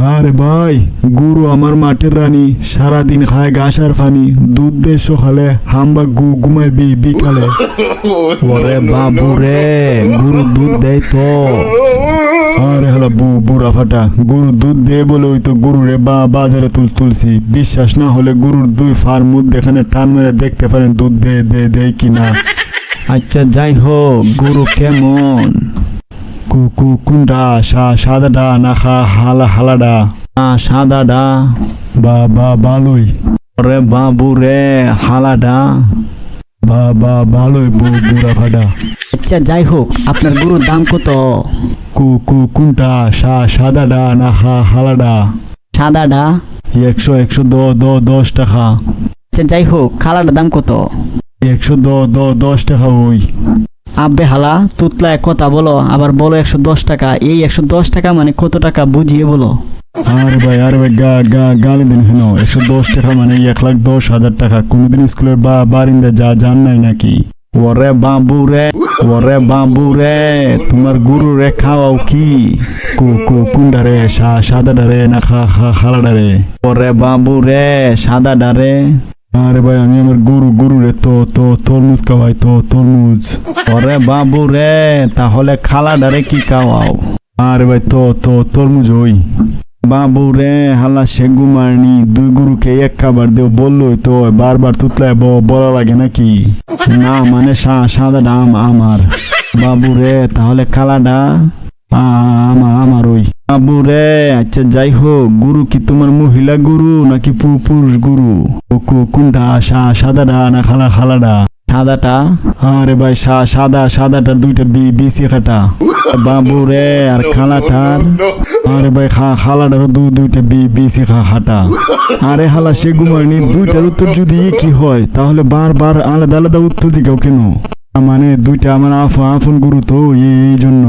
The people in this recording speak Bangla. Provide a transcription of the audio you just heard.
আরে ভাই, গরু আমার মাঠের রানী, সারাদিন খায় ঘাস আর পানি, দুধ দেয় সকালে, হাম্বা ঘুমায় বিকালে। ওরে বাবু রে, গরু দুধ দেয় তো? আরে হলা বুড়া ফাটা, গরু দুধ দেয় বলে ওই তো গরুরে বাজারে তুলছি। বিশ্বাস না হলে গরুর দুই ফার মধ্যে এখানে টান মেরে দেখতে পারেন দুধ দেয় কিনা। আচ্ছা যাই হোক, গরু কেমন? কোনটা, সাদাটা না হালাডা? সাদাডা। ভালোই। ওরে বাবু রে, হালাডা? ভালোই বুড়া ফাটা। আচ্ছা যাই হোক, আপনার গরুর দাম কত? কোনটা, সাদাডা না হালাডা? সাদাডা। 110 টাকা। আচ্ছা যাই হোক, খালাটার দাম কত? 110 টাকা। ওই আব্বে হালা, তুতলায় কথা বলো, আবার বলো 110 টাকা। এই 110 টাকা মানে কত টাকা বুঝিয়ে বলো। আরে ভাই গালি দিন কেন? 110 টাকা মানে 1,10,000 টাকা। কোনদিন স্কুলের বারিন্দা যান নাই নাকি? ওরে বাবু রে, ওরে বাবু রে, তোমার গরু রে খাওয়াও কি? কোনটা রে, সাদাটা রে না খালাডা রে? ওরে বাবু রে, সাদাডা রে। আরে ভাই, আমি আমার গরু রে তরমুজ খাওয়াই, তরমুজ। ওরে বাবু রে, তাহলে খালাডারে কি খাওয়াও? আরে ভাই তরমুজ। ওই বাবু রে, হালা সেগু মারনি, দুই গরুকে এক খাবার দেও বললোই তো, বারবার তুতলায় বলা লাগে নাকি? না মানে সাদাডা আমার। বাবু রে, তাহলে খালাডা? আমার ওই। বাবু রে, আচ্ছা যাই হোক, গুরু কি তোমার মহিলা গুরু নাকি পুরুষ গুরু? কোনটা, সাদাটা না খালাডা? সাদাটা। আরে ভাই সাদাটার দুইটা বিসি কাটা। বাবু রে, আর খালাটার? আরে ভাই খালাটারও দুইটা বিসি খাটা। আরে হালা সে ঘুমায়নি, দুইটার উত্তর যদি কি হয় তাহলে বারবার আলাদা আলাদা উত্তর দিকেও কেন? মানে দুইটা আমার আপন গুরু তো, এই জন্য।